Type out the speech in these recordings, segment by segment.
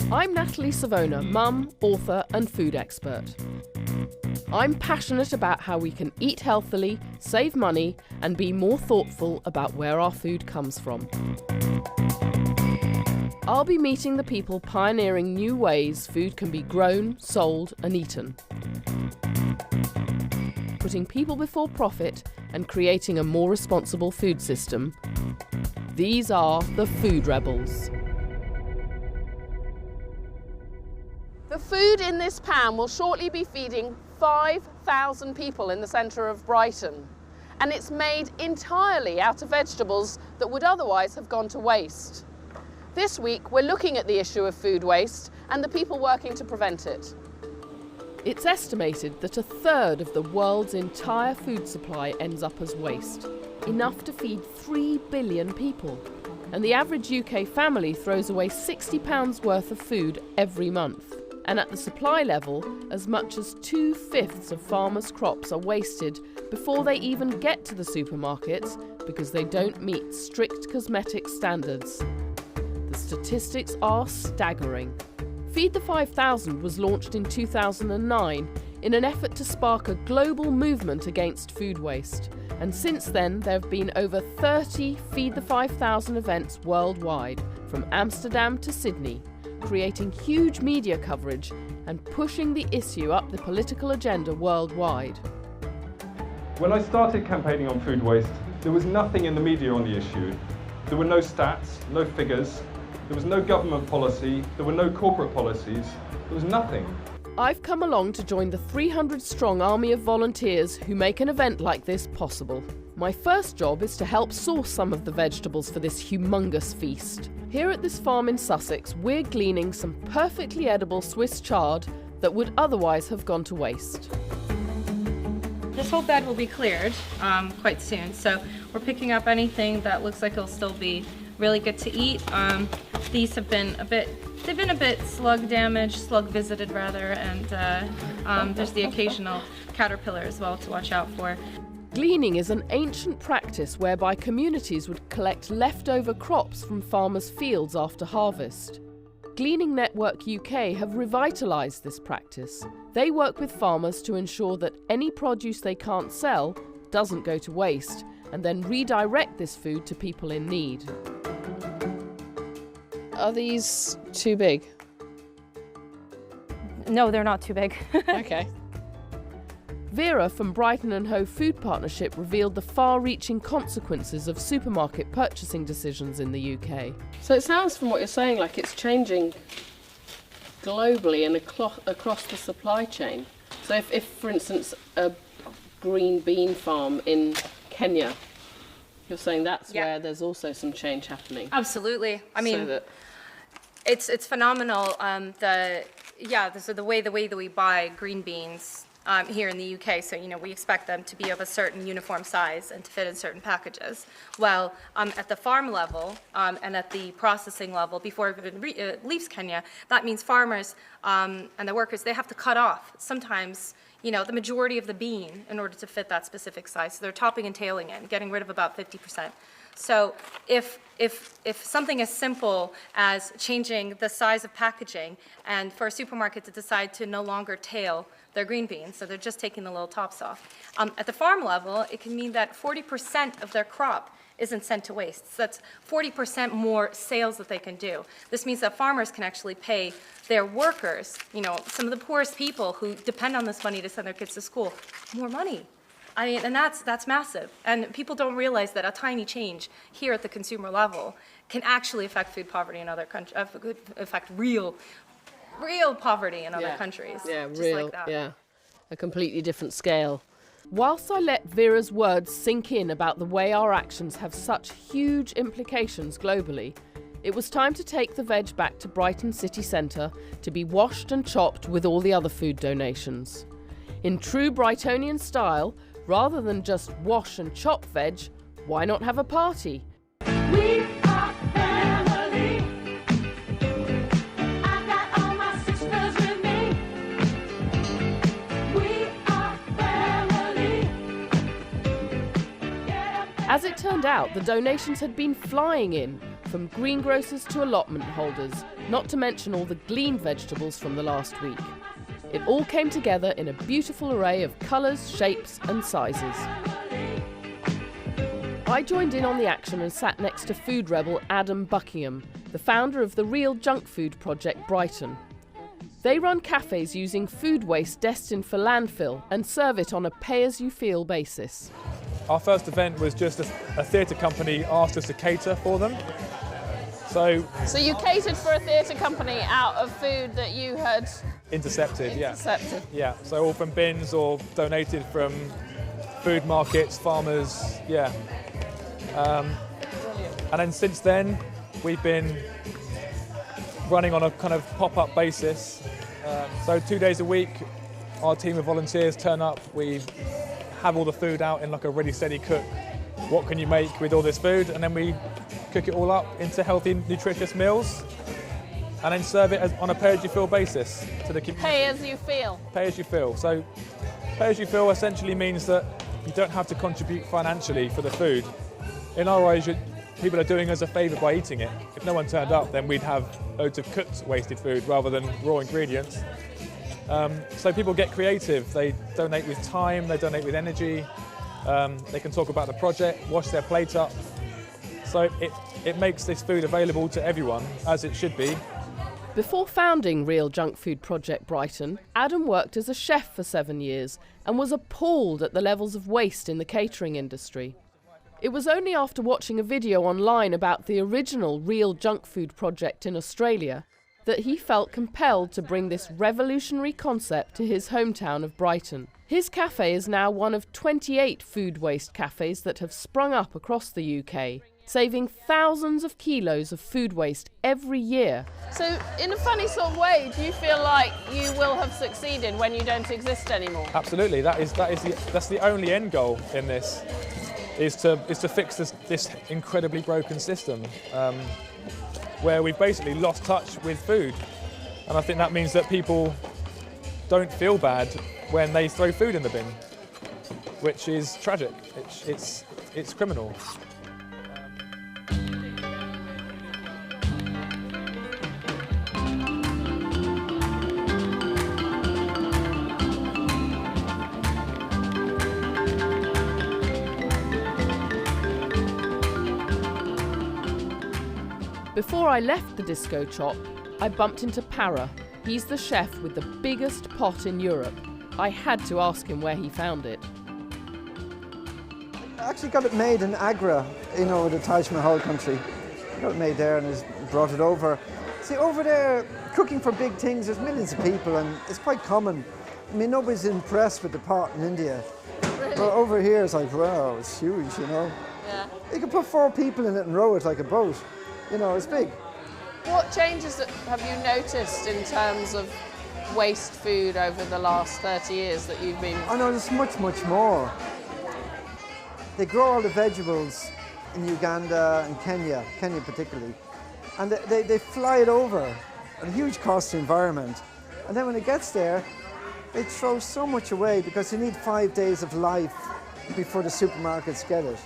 I'm Natalie Savona, mum, author and food expert. I'm passionate about how we can eat healthily, save money and be more thoughtful about where our food comes from. I'll be meeting the people pioneering new ways food can be grown, sold and eaten. Putting people before profit and creating a more responsible food system. These are the Food Rebels. The food in this pan will shortly be feeding 5,000 people in the centre of Brighton. And it's made entirely out of vegetables that would otherwise have gone to waste. This week, we're looking at the issue of food waste and the people working to prevent it. It's estimated that a third of the world's entire food supply ends up as waste, enough to feed 3 billion people. And the average UK family throws away £60 worth of food every month. And at the supply level, as much as 2/5 of farmers' crops are wasted before they even get to the supermarkets because they don't meet strict cosmetic standards. The statistics are staggering. Feed the 5,000 was launched in 2009 in an effort to spark a global movement against food waste. And since then, there have been over 30 Feed the 5,000 events worldwide, from Amsterdam to Sydney, creating huge media coverage and pushing the issue up the political agenda worldwide. When I started campaigning on food waste, there was nothing in the media on the issue. There were no stats, no figures, there was no government policy, there were no corporate policies, there was nothing. I've come along to join the 300-strong army of volunteers who make an event like this possible. My first job is to help source some of the vegetables for this humongous feast. Here at this farm in Sussex, we're gleaning some perfectly edible Swiss chard that would otherwise have gone to waste. This whole bed will be cleared quite soon, so we're picking up anything that looks like it'll still be really good to eat. These have been a bit slug damaged, slug visited rather, and there's the occasional caterpillar as well to watch out for. Gleaning is an ancient practice whereby communities would collect leftover crops from farmers' fields after harvest. Gleaning Network UK have revitalised this practice. They work with farmers to ensure that any produce they can't sell doesn't go to waste, and then redirect this food to people in need. Are these too big? No, they're not too big. Okay. Vera from Brighton and Hove Food Partnership revealed the far-reaching consequences of supermarket purchasing decisions in the UK. So it sounds from what you're saying like it's changing globally and across the supply chain. So if for instance, a green bean farm in Kenya, you're saying that's where there's also some change happening. Absolutely. I mean, it's phenomenal. The way that we buy green beans here in the UK, so we expect them to be of a certain uniform size and to fit in certain packages. Well, at the farm level and at the processing level, before it even leaves Kenya, that means farmers and the workers, they have to cut off sometimes the majority of the bean in order to fit that specific size. So they're topping and tailing it and getting rid of about 50%. So if something as simple as changing the size of packaging and for a supermarket to decide to no longer tail their green beans, so they're just taking the little tops off. At the farm level, it can mean that 40% of their crop isn't sent to waste. So that's 40% more sales that they can do. This means that farmers can actually pay their workers, some of the poorest people who depend on this money to send their kids to school, more money. I mean, and that's massive. And people don't realize that a tiny change here at the consumer level can actually affect food poverty in other countries, affect real poverty in other countries. Yeah, just real, like that. yeah. A completely different scale. Whilst I let Vera's words sink in about the way our actions have such huge implications globally, it was time to take the veg back to Brighton city centre to be washed and chopped with all the other food donations. In true Brightonian style, rather than just wash and chop veg, why not have a party? We are family. I got all my sisters with me. We are family. As it turned out, the donations had been flying in, from greengrocers to allotment holders, not to mention all the gleaned vegetables from the last week. It all came together in a beautiful array of colours, shapes and sizes. I joined in on the action and sat next to food rebel Adam Buckingham, the founder of the Real Junk Food project Brighton. They run cafes using food waste destined for landfill and serve it on a pay-as-you-feel basis. Our first event was just a theatre company asked us to cater for them. So you catered for a theatre company out of food that you had intercepted, yeah. intercepted? Yeah, so all from bins or donated from food markets, farmers, yeah. And then since then, we've been running on a kind of pop-up basis. So 2 days a week, our team of volunteers turn up, we have all the food out in like a ready, steady cook. What can you make with all this food? And then we cook it all up into healthy, nutritious meals and then serve it on a pay-as-you-feel basis to the community. Pay as you feel? Pay as you feel. So pay as you feel essentially means that you don't have to contribute financially for the food. In our eyes, people are doing us a favour by eating it. If no one turned up, then we'd have loads of cooked wasted food rather than raw ingredients. So people get creative. They donate with time, they donate with energy. They can talk about the project, wash their plate up. So it makes this food available to everyone, as it should be. Before founding Real Junk Food Project Brighton, Adam worked as a chef for 7 years and was appalled at the levels of waste in the catering industry. It was only after watching a video online about the original Real Junk Food Project in Australia that he felt compelled to bring this revolutionary concept to his hometown of Brighton. His cafe is now one of 28 food waste cafes that have sprung up across the UK, saving thousands of kilos of food waste every year. So, in a funny sort of way, do you feel like you will have succeeded when you don't exist anymore? Absolutely, that's the only end goal in this, is to fix this incredibly broken system, where we've basically lost touch with food. And I think that means that people don't feel bad when they throw food in the bin, which is tragic. It's criminal. Before I left the disco chop, I bumped into Para. He's the chef with the biggest pot in Europe. I had to ask him where he found it. I actually got it made in Agra, the Taj Mahal country. I got it made there and just brought it over. See, over there, cooking for big things, there's millions of people and it's quite common. I mean, nobody's impressed with the pot in India. Really? But over here, it's like, wow, it's huge, Yeah. You can put 4 people in it and row it like a boat. It's big. What changes have you noticed in terms of waste food over the last 30 years that you've been? I know there's much, much more. They grow all the vegetables in Uganda and Kenya particularly, and they fly it over at a huge cost to the environment. And then when it gets there, they throw so much away because you need 5 days of life before the supermarkets get it.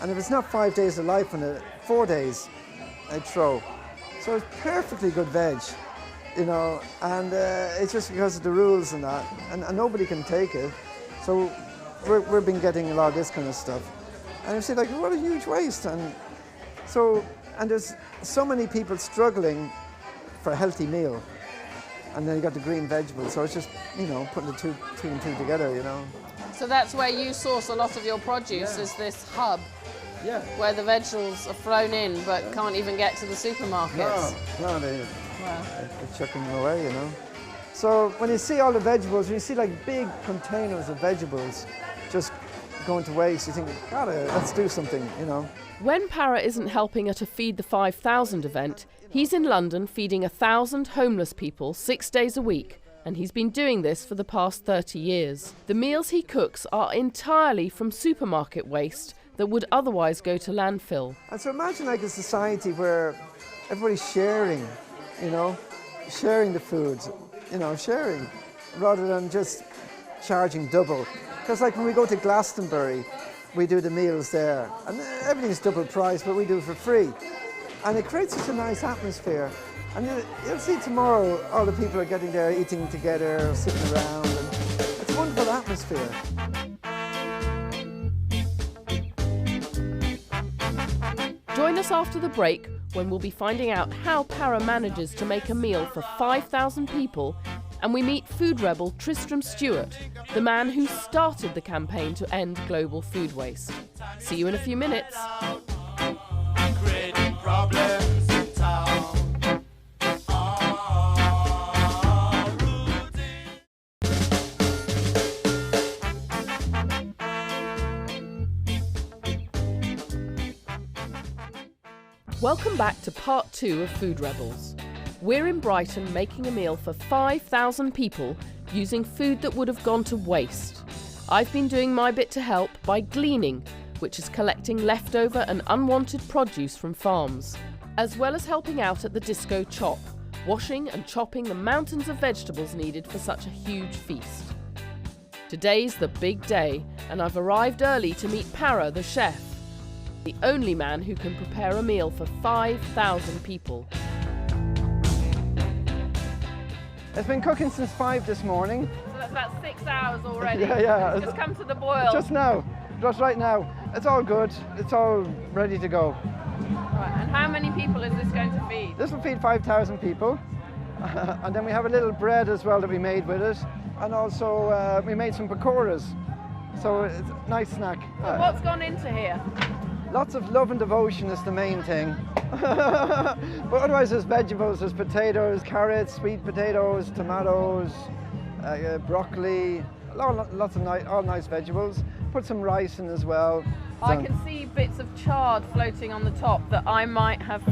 And if it's not 5 days of life in it, 4 days, they throw. So it's perfectly good veg, and it's just because of the rules and that, and nobody can take it. So we've been getting a lot of this kind of stuff. And you see, like, what a huge waste. And there's so many people struggling for a healthy meal. And then you got the green vegetables, so it's just, putting the two and two together, So that's where you source a lot of your produce, is this hub? Yeah. Where the vegetables are flown in but can't even get to the supermarkets. No, they're chucking them away, So when you see all the vegetables, when you see like big containers of vegetables just going to waste, you think, God, let's do something, When Para isn't helping at a Feed the 5,000 event, he's in London feeding 1,000 homeless people 6 days a week, and he's been doing this for the past 30 years. The meals he cooks are entirely from supermarket waste that would otherwise go to landfill. And so imagine like a society where everybody's sharing, sharing the food, sharing, rather than just charging double. Because like when we go to Glastonbury, we do the meals there, and everything's double price, but we do it for free. And it creates such a nice atmosphere. And you'll see tomorrow all the people are getting there, eating together, sitting around, and it's a wonderful atmosphere. Join us after the break when we'll be finding out how Para manages to make a meal for 5,000 people, and we meet food rebel Tristram Stuart, the man who started the campaign to end global food waste. See you in a few minutes. Creating problems in town. Welcome back to part 2 of Food Rebels. We're in Brighton making a meal for 5,000 people using food that would have gone to waste. I've been doing my bit to help by gleaning, which is collecting leftover and unwanted produce from farms, as well as helping out at the Disco Chop, washing and chopping the mountains of vegetables needed for such a huge feast. Today's the big day, and I've arrived early to meet Para, the chef, the only man who can prepare a meal for 5,000 people. It's been cooking since 5 this morning. So that's about 6 hours already. Yeah. It's just come to the boil. Just now, just right now. It's all good. It's all ready to go. Right, and how many people is this going to feed? This will feed 5,000 people. And then we have a little bread as well that we made with it. And also we made some pakoras. So it's a nice snack. So what's gone into here? Lots of love and devotion is the main thing. But otherwise there's vegetables, there's potatoes, carrots, sweet potatoes, tomatoes, broccoli, lots of all nice vegetables. Put some rice in as well. I can see bits of chard floating on the top that I might have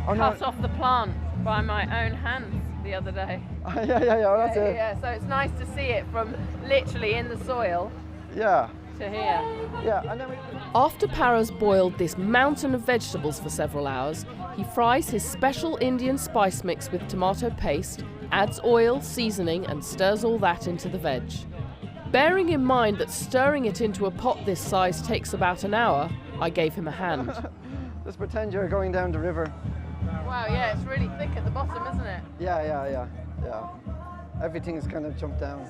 cut off the plant by my own hands the other day. Yeah, that's it. Yeah, so it's nice to see it from literally in the soil Yeah. to here. Yeah, and then After Para's boiled this mountain of vegetables for several hours, he fries his special Indian spice mix with tomato paste, adds oil, seasoning, and stirs all that into the veg. Bearing in mind that stirring it into a pot this size takes about an hour, I gave him a hand. just pretend you're going down the river. Wow, yeah, it's really thick at the bottom, isn't it? Yeah. Everything's kind of jumped down.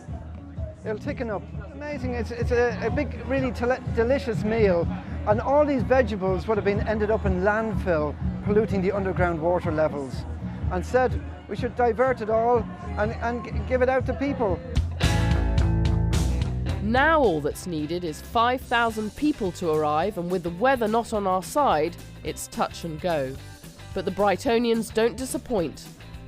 It'll thicken up. Amazing. It's a big, really delicious meal. And all these vegetables would have ended up in landfill, polluting the underground water levels. And said we should divert it all and give it out to people. Now all that's needed is 5,000 people to arrive, and with the weather not on our side, it's touch and go. But the Brightonians don't disappoint.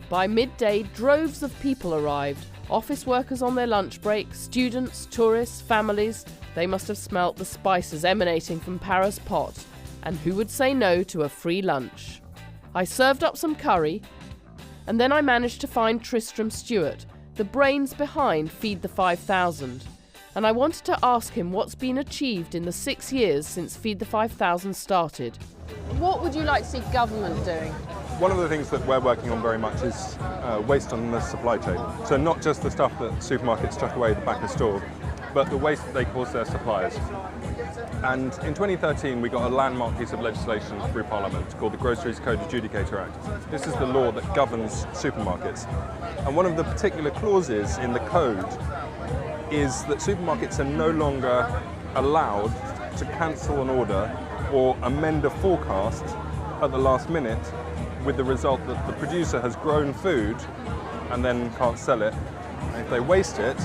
By midday, droves of people arrived. Office workers on their lunch break, students, tourists, families. They must have smelt the spices emanating from Para's pot. And who would say no to a free lunch? I served up some curry, and then I managed to find Tristram Stuart, the brains behind Feed the 5,000. And I wanted to ask him what's been achieved in the 6 years since Feed the 5,000 started. What would you like to see government doing? One of the things that we're working on very much is waste on the supply chain. So not just the stuff that supermarkets chuck away at the back of store, but the waste that they cause their suppliers. And in 2013, we got a landmark piece of legislation through Parliament called the Groceries Code Adjudicator Act. This is the law that governs supermarkets. And one of the particular clauses in the code is that supermarkets are no longer allowed to cancel an order or amend a forecast at the last minute, with the result that the producer has grown food and then can't sell it. And if they waste it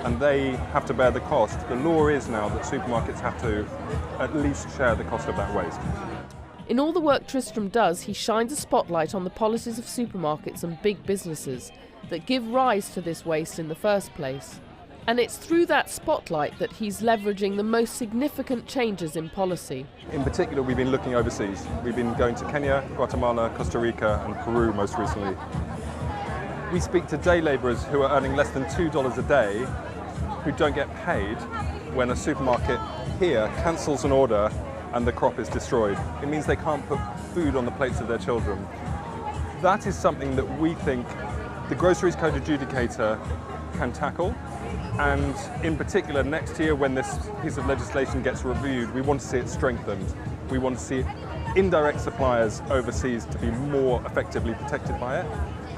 and they have to bear the cost, the law is now that supermarkets have to at least share the cost of that waste. In all the work Tristram does, he shines a spotlight on the policies of supermarkets and big businesses that give rise to this waste in the first place. And it's through that spotlight that he's leveraging the most significant changes in policy. In particular, we've been looking overseas. We've been going to Kenya, Guatemala, Costa Rica and Peru most recently. We speak to day labourers who are earning less than $2 a day who don't get paid when a supermarket here cancels an order and the crop is destroyed. It means they can't put food on the plates of their children. That is something that we think the Groceries Code Adjudicator can tackle. And in particular, next year when this piece of legislation gets reviewed, we want to see it strengthened. We want to see it indirect suppliers overseas to be more effectively protected by it.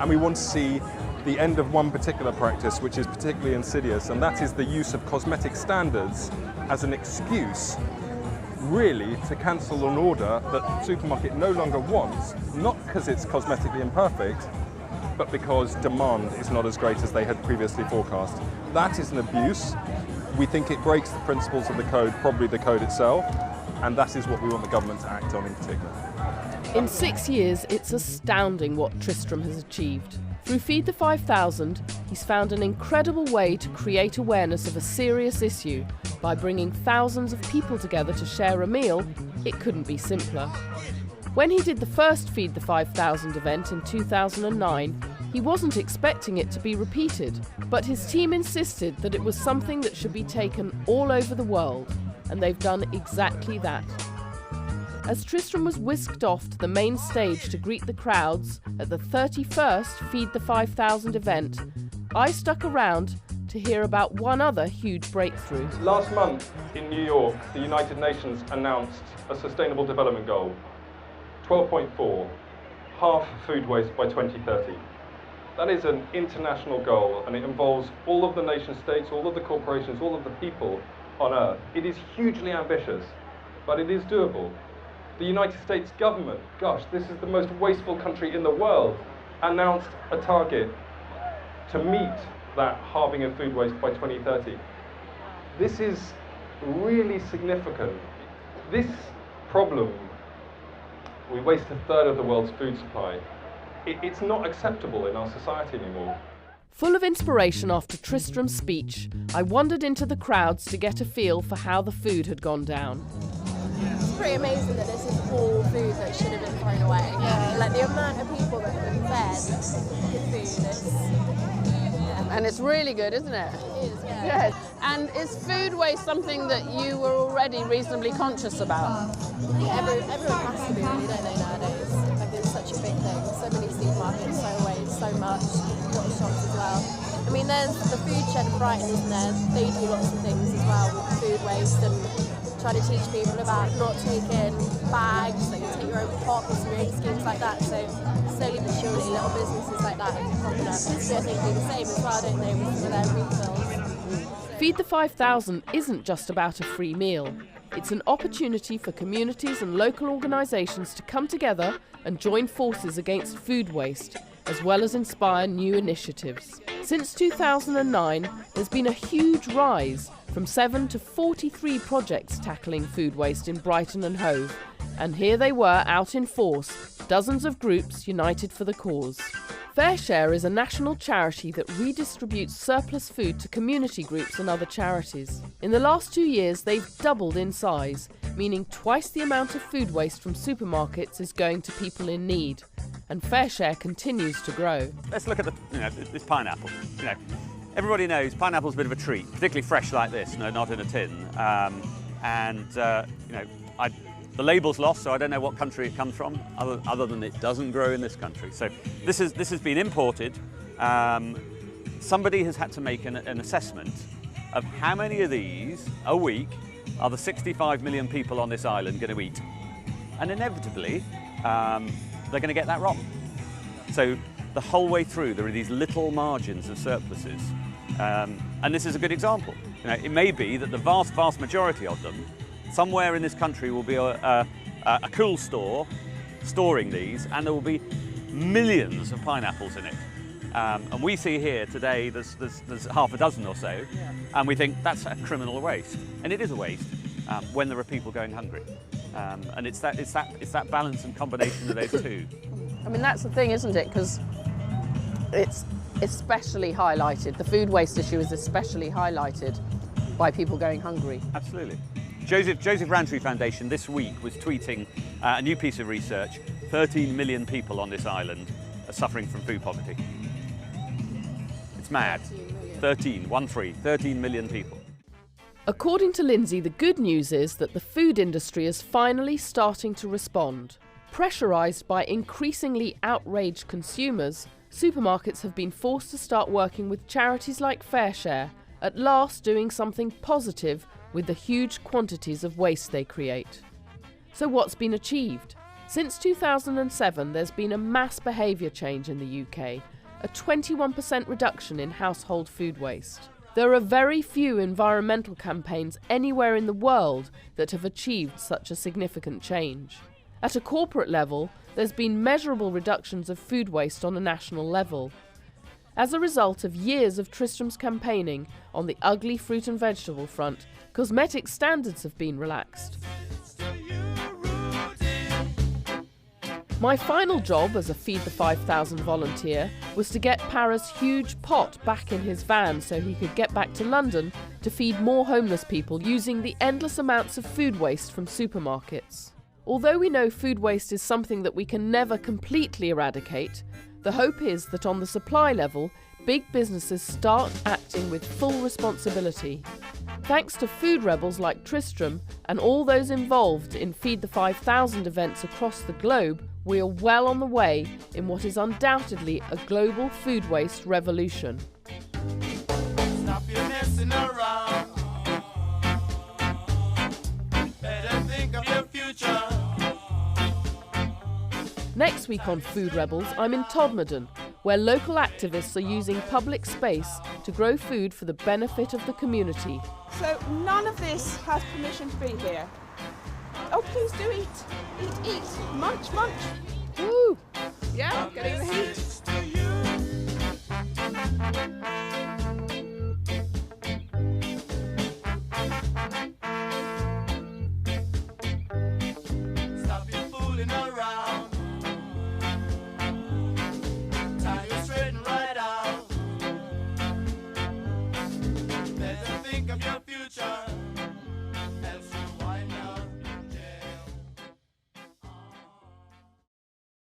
And we want to see the end of one particular practice, which is particularly insidious, and that is the use of cosmetic standards as an excuse, really, to cancel an order that the supermarket no longer wants, not because it's cosmetically imperfect, but because demand is not as great as they had previously forecast. That is an abuse. We think it breaks the principles of the code, probably the code itself, and that is what we want the government to act on in particular. In 6 years, it's astounding what Tristram has achieved. Through Feed the 5,000, he's found an incredible way to create awareness of a serious issue. By bringing thousands of people together to share a meal, it couldn't be simpler. When he did the first Feed the 5,000 event in 2009, he wasn't expecting it to be repeated, but his team insisted that it was something that should be taken all over the world, and they've done exactly that. As Tristram was whisked off to the main stage to greet the crowds at the 31st Feed the 5,000 event, I stuck around to hear about one other huge breakthrough. Last month in New York, the United Nations announced a Sustainable Development Goal, 12.4, half food waste by 2030. That is an international goal, and it involves all of the nation states, all of the corporations, all of the people on Earth. It is hugely ambitious, but it is doable. The United States government, gosh, this is the most wasteful country in the world, announced a target to meet that halving of food waste by 2030. This is really significant. This problem, we waste a third of the world's food supply. It's not acceptable in our society anymore. Full of inspiration after Tristram's speech, I wandered into the crowds to get a feel for how the food had gone down. It's pretty amazing that this is all food that should have been thrown away. Yeah. Like the amount of people that have been fed good food is... And it's really good, isn't it? It is, yeah. Yes. And is food waste something that you were already reasonably conscious about? I think everyone has to be, really, don't they, nowadays? Like, it's such a big thing. So many supermarkets throw away so much, water shops as well. I mean, there's the food shed in Brighton, isn't there? They do lots of things as well with food waste and trying to teach people about not taking bags, like you take your own pots and your own schemes like that. So slowly but surely, little businesses like that are popping up. So I think do the same as well, don't they, with their refills. Feed the 5,000 isn't just about a free meal. It's an opportunity for communities and local organisations to come together and join forces against food waste, as well as inspire new initiatives. Since 2009, there's been a huge rise, from 7 to 43 projects tackling food waste in Brighton and Hove. And here they were out in force, dozens of groups united for the cause. Fareshare is a national charity that redistributes surplus food to community groups and other charities. In the last 2 years, they've doubled in size, meaning twice the amount of food waste from supermarkets is going to people in need. And Fareshare continues to grow. Let's look at this pineapple. Everybody knows pineapple's a bit of a treat, particularly fresh like this, not in a tin. The label's lost, so I don't know what country it comes from, other than it doesn't grow in this country. So this has been imported. Somebody has had to make an assessment of how many of these a week are the 65 million people on this island going to eat. And inevitably, they're going to get that wrong. So the whole way through, there are these little margins of surpluses. And this is a good example. It may be that the vast, vast majority of them, somewhere in this country will be a cool store storing these, and there will be millions of pineapples in it. And we see here today there's half a dozen or so, and we think that's a criminal waste. And it is a waste when there are people going hungry. And it's that balance and combination of those two. I mean, that's the thing, isn't it? Because it's especially highlighted. The food waste issue is especially highlighted by people going hungry. Absolutely. Joseph Rowntree Foundation this week was tweeting a new piece of research. 13 million people on this island are suffering from food poverty. It's mad. 13 million people. According to Lindsay, the good news is that the food industry is finally starting to respond. Pressurised by increasingly outraged consumers, supermarkets have been forced to start working with charities like Fareshare, at last doing something positive with the huge quantities of waste they create. So what's been achieved? Since 2007, there's been a mass behaviour change in the UK, a 21% reduction in household food waste. There are very few environmental campaigns anywhere in the world that have achieved such a significant change. At a corporate level, there's been measurable reductions of food waste on a national level. As a result of years of Tristram's campaigning on the ugly fruit and vegetable front, cosmetic standards have been relaxed. My final job as a Feed the 5,000 volunteer was to get Para's huge pot back in his van so he could get back to London to feed more homeless people using the endless amounts of food waste from supermarkets. Although we know food waste is something that we can never completely eradicate, the hope is that on the supply level, big businesses start acting with full responsibility. Thanks to food rebels like Tristram and all those involved in Feed the 5,000 events across the globe, we are well on the way in what is undoubtedly a global food waste revolution. Stop your messing around. Better think of your future. Next week on Food Rebels, I'm in Todmorden, where local activists are using public space to grow food for the benefit of the community. So none of this has permission to be here. Oh, please do eat. Eat, eat. Munch, munch.